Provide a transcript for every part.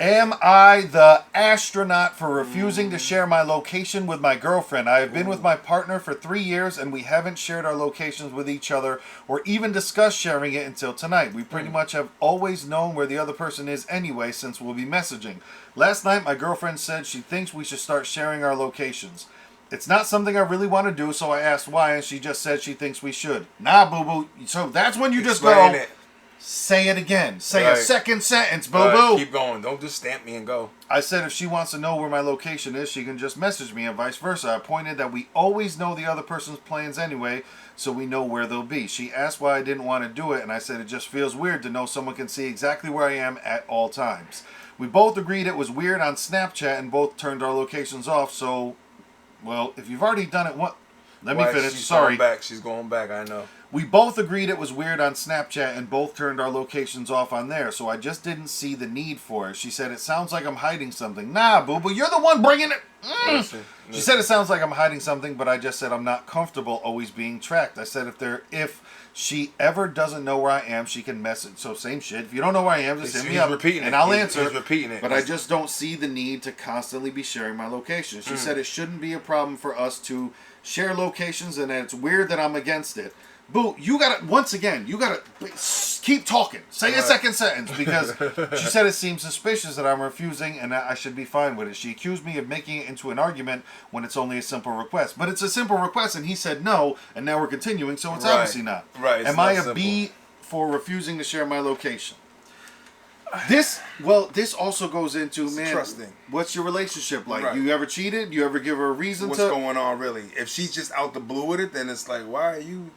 Am I the astronaut for refusing to share my location with my girlfriend? I have been with my partner for 3 years and we haven't shared our locations with each other or even discussed sharing it until tonight. We pretty much have always known where the other person is anyway since we'll be messaging. Last night my girlfriend said she thinks we should start sharing our locations. It's not something I really want to do, so I asked why and she just said she thinks we should. Nah, boo-boo. So that's when you just go... Say it again. Say a second sentence, boo-boo. Keep going. Don't just stamp me and go. I said if she wants to know where my location is, she can just message me and vice versa. I pointed that we always know the other person's plans anyway, so we know where they'll be. She asked why I didn't want to do it, and I said it just feels weird to know someone can see exactly where I am at all times. We both agreed it was weird on Snapchat and both turned our locations off, so, well, if you've already done it, what? Let me finish. Sorry. She's going back, I know. We both agreed it was weird on Snapchat and both turned our locations off on there, so I just didn't see the need for it. She said, it sounds like I'm hiding something. Nah, boo-boo, you're the one bringing it. Listen. She said it sounds like I'm hiding something, but I just said I'm not comfortable always being tracked. I said if she ever doesn't know where I am, she can message. So same shit. If you don't know where I am, just hit me up and I'll answer. He's repeating it. But I just don't see the need to constantly be sharing my location. She said it shouldn't be a problem for us to share locations and that it's weird that I'm against it. Boo, you gotta, once again, you gotta keep talking. Say a second sentence because she said it seems suspicious that I'm refusing and that I should be fine with it. She accused me of making it into an argument when it's only a simple request. But it's a simple request and he said no, and now we're continuing, so it's obviously not. Right. Am I a B for refusing to share my location? This also goes into, man, trusting. What's your relationship like? Right. You ever cheated? You ever give her a reason What's to? What's going on, really? If she's just out the blue with it, then it's like, why are you...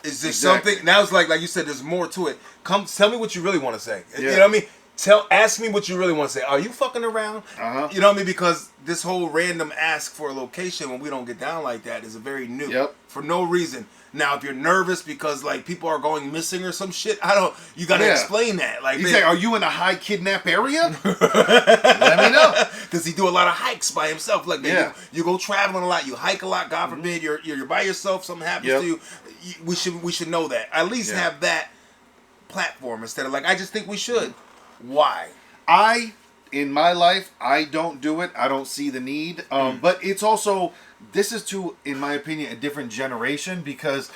Is there something... Now it's like you said, there's more to it. Tell me what you really want to say. Yeah. You know what I mean? Ask me what you really want to say. Are you fucking around? Uh-huh. You know what I mean? Because this whole random ask for a location when we don't get down like that is a very new. Yep. For no reason. Now, if you're nervous because like people are going missing or some shit, you gotta explain that. Like, you say, are you in a high kidnap area? Let me know. Does he do a lot of hikes by himself? Like, you go traveling a lot, you hike a lot. God forbid you're by yourself, something happens to you. We should know that. At least have that platform instead of like, I just think we should. Why? In my life, I don't do it. I don't see the need. But it's also, this is in my opinion, a different generation because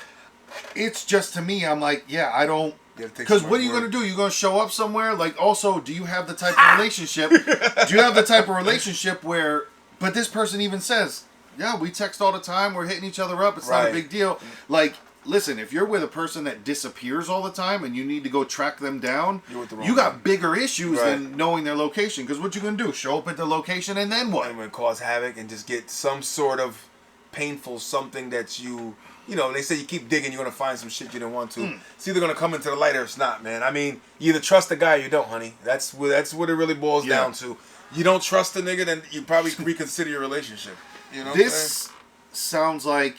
it's just, to me, I'm like, I don't. Because what are you going to do? You're going to show up somewhere? Like, also, do you have the type of relationship? Do you have the type of relationship where, but this person even says, we text all the time. We're hitting each other up. It's not a big deal. Like, listen, if you're with a person that disappears all the time and you need to go track them down, you got bigger issues than knowing their location. Because what you going to do? Show up at the location and then what? And then cause havoc and just get some sort of painful something that they say you keep digging, you're going to find some shit you didn't want to. It's either going to come into the light or it's not, man. I mean, you either trust the guy or you don't, honey. That's what it really boils down to. You don't trust the nigga, then you probably reconsider your relationship. You know this sounds like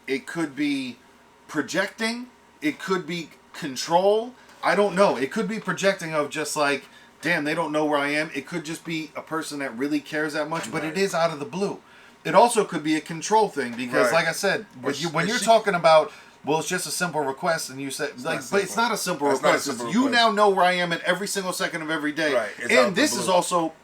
it could be projecting, it could be control. I don't know. It could be projecting of just like, damn, they don't know where I am. It could just be a person that really cares that much, but it is out of the blue. It also could be a control thing because, like I said, when you're talking about, well, it's just a simple request, and you said, but it's not a simple request. You now know where I am at every single second of every day. Right. And this is also,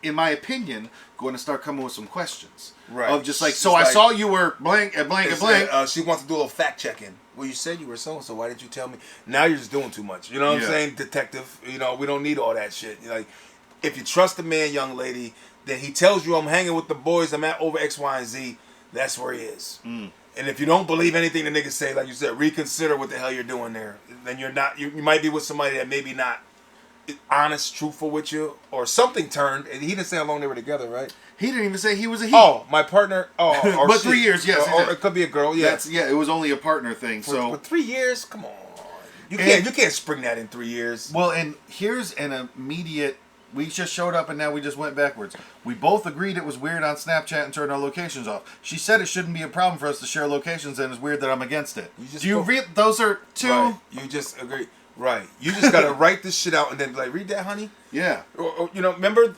in my opinion, going to start coming with some questions. Right. Of just like, so I saw you were blank at blank at blank. She wants to do a little fact checking. Well, you said you were so why didn't you tell me? Now you're just doing too much. You know what I'm saying? Detective, we don't need all that shit. Like, if you trust a man, young lady, then he tells you I'm hanging with the boys, I'm at over X, Y, and Z, that's where he is. And if you don't believe anything the niggas say, like you said, reconsider what the hell you're doing there. Then you're not, you might be with somebody that maybe not honest, truthful with you, or something turned, and he didn't say how long they were together, right? He didn't even say he was a he. Oh, my partner. Oh, but 3 years, yes. Or it could be a girl. Yeah, it was only a partner thing. So, but 3 years, come on, you can't spring that in 3 years. Well, and here's an immediate. We just showed up and now we just went backwards. We both agreed it was weird on Snapchat and turned our locations off. She said it shouldn't be a problem for us to share locations, and it's weird that I'm against it. Do you read? Those are two. Right. You just agree. Right. You just gotta write this shit out and then be like, read that, honey. Yeah. Remember,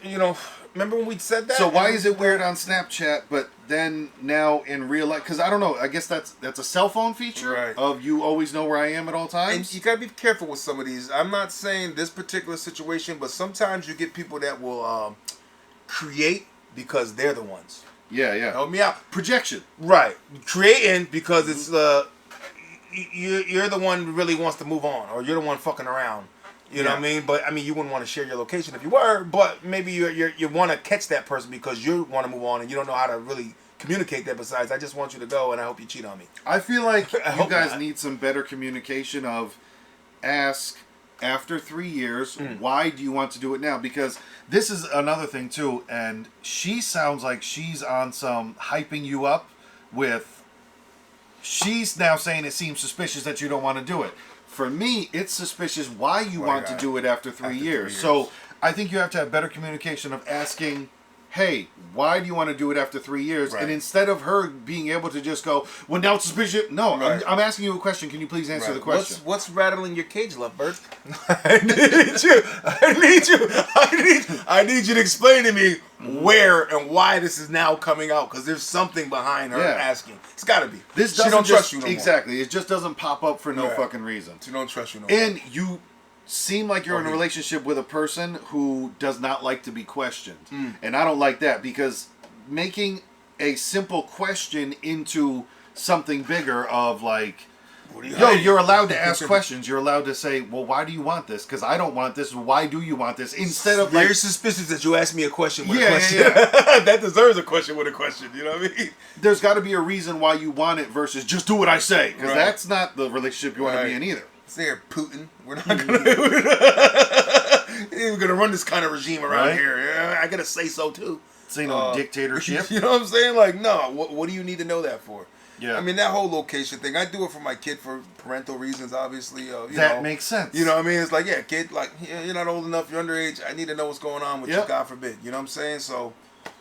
Remember when we said that? So why is it weird on Snapchat, but then now in real life? Because I don't know. I guess that's a cell phone feature Right. of you always know where I am at all And times. you gotta be careful with some of these. I'm not saying this particular situation, but sometimes you get people that will create because they're the ones. Yeah, yeah. Help me out. Projection. Right. Creating because it's you're the one who really wants to move on, or you're the one fucking around. You know what I mean? But I mean, you wouldn't want to share your location if you were, but maybe you want to catch that person because you want to move on and you don't know how to really communicate that. Besides, I just want you to go and I hope you cheat on me. I feel like you guys not. need some better communication of ask after 3 years, why do you want to do it now? Because this is another thing too, and she sounds like she's on some hyping you up with, she's now saying it seems suspicious that you don't want to do it. For me, it's suspicious why you want to do it after 3 years. So I think you have to have better communication of asking, hey, why do you want to do it after 3 years? Right. And instead of her being able to just go, well, now it's suspicious. No, Right. I'm asking you a question. Can you please answer the question? What's rattling your cage, lovebird? I need you to explain to me where and why this is now coming out, because there's something behind her asking. It's got to be. This she doesn't don't trust just, you no more. exactly. It just doesn't pop up for no fucking reason. She don't trust you no more. And you seem like you're in a relationship with a person who does not like to be questioned. And I don't like that, because making a simple question into something bigger of like, you're allowed to ask questions. You're allowed to say, well, why do you want this? Because I don't want this. Why do you want this? Instead of very like, suspicious that you ask me a question with a Yeah, question. yeah, That deserves a question with a question. You know what I mean? there's got to be a reason why you want it versus just do what I say. Because Right. that's not the relationship you want to be Right. in either. Say here, Putin. We're not gonna run this kind of regime around Right. here. Yeah, I gotta say so too. This ain't no dictatorship. You know what I'm saying? Like, no. What do you need to know that for? Yeah. I mean, that whole location thing. I do it for my kid for parental reasons, obviously. That makes sense. You know what I mean? It's like, yeah, kid, like, yeah, you're not old enough, you're underage. I need to know what's going on with you, God forbid. You know what I'm saying? So,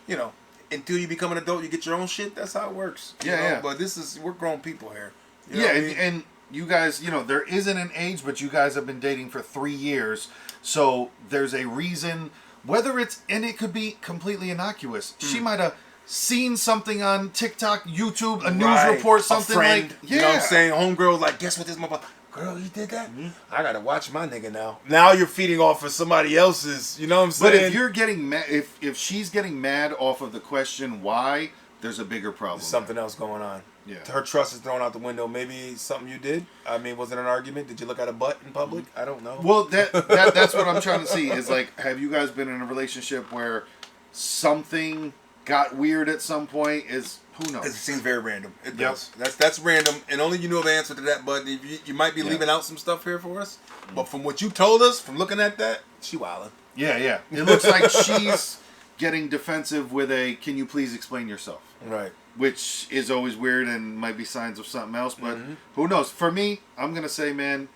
you know, until you become an adult, you get your own shit. That's how it works. You know? Yeah. But we're grown people here. You know Yeah, what I mean? and you guys, there isn't an age, but you guys have been dating for 3 years. So there's a reason, and it could be completely innocuous. She might have seen something on TikTok, YouTube, a news report, something a friend, like, you know what I'm saying? Homegirl, like, guess what this motherfucker, girl, you did that? I gotta watch my nigga now. Now you're feeding off of somebody else's, you know what I'm saying? But if you're getting mad, if she's getting mad off of the question why, there's a bigger problem. There's something else going on. Yeah. Her trust is thrown out the window. Maybe something you did. I mean, was it an argument? Did you look at a butt in public? I don't know. Well, that's what I'm trying to see is like, have you guys been in a relationship where something got weird at some point? Who knows? It seems very random. It does. That's random, and only you know the answer to that. But you might be leaving out some stuff here for us. But from what you told us, from looking at that, she wildin'. Yeah. It looks like she's getting defensive with a, can you please explain yourself? Right. Which is always weird and might be signs of something else, but who knows? For me, I'm going to say, man,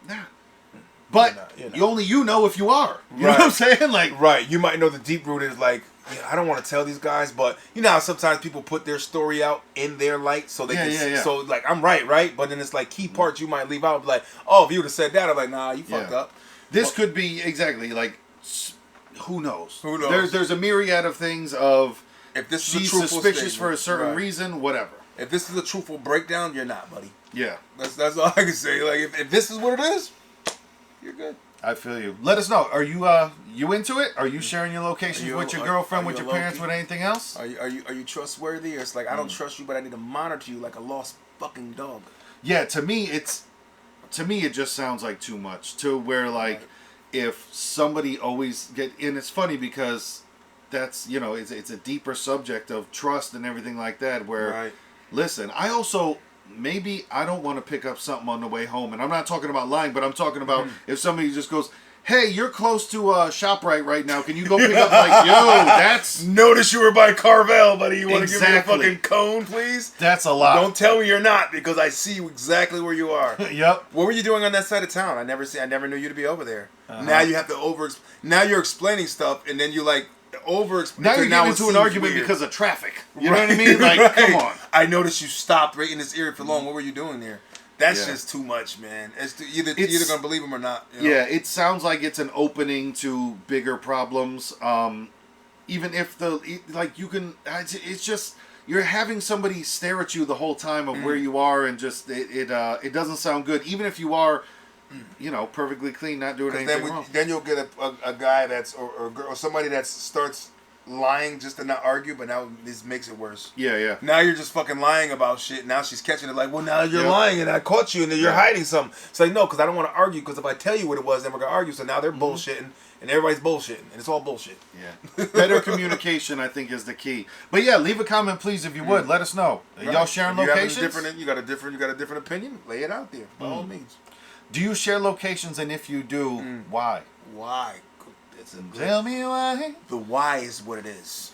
nah. But only you know if you are. You know what I'm saying? Like, right. You might know the deep root is like, I don't want to tell these guys, but you know how sometimes people put their story out in their light so they can. So like, I'm right? But then it's like key parts you might leave out. Like, oh, if you would have said that, I'm like, nah, you fucked up. This could be exactly like, who knows? Who knows? There's a myriad of things of, if this she's is a truthful suspicious statement, for a certain reason, whatever. If this is a truthful breakdown, you're not, buddy. Yeah. That's all I can say. Like, if this is what it is, you're good. I feel you. Let us know. Are you you into it? Are you sharing your locations with your girlfriend, with your parents, with anything else? Are you trustworthy? Or it's like, I don't trust you, but I need to monitor you like a lost fucking dog. Yeah, to me it just sounds like too much. To where like if somebody always and it's funny because that's, it's a deeper subject of trust and everything like that where listen, I also maybe I don't want to pick up something on the way home, and I'm not talking about lying, but I'm talking about if somebody just goes, hey, you're close to ShopRite right now, can you go pick up, like, yo, that's... Notice you were by Carvel, buddy. You want to give me a Exactly. fucking cone, please? That's a lot. Don't tell me you're not, because I see exactly where you are. Yep. What were you doing on that side of town? I never knew you to be over there. Now you have to now you're explaining stuff, and then you like now you're getting into an argument because of traffic. You know what I mean? Like, come on. I noticed you stopped right in this area for long. What were you doing there? That's just too much, man. You're either gonna believe him or not. You know? Yeah, it sounds like it's an opening to bigger problems. even if like you can, it's just you're having somebody stare at you the whole time of where you are, and just it doesn't sound good, even if you are, perfectly clean, not doing anything wrong. Then you'll get a guy that's or girl, or somebody that starts lying just to not argue, but now this makes it worse. Yeah. Now you're just fucking lying about shit. Now she's catching it like, well, now you're lying and I caught you and then you're hiding something. It's like, no, because I don't want to argue, because if I tell you what it was, then we're going to argue. So now they're bullshitting and everybody's bullshitting and it's all bullshit. Yeah. Better communication, I think, is the key. But yeah, leave a comment, please, if you would. Let us know. Right. Y'all sharing locations? You got a different opinion? Lay it out there, by all means. Do you share locations, and if you do, why? Why? Tell me why. The why is what it is.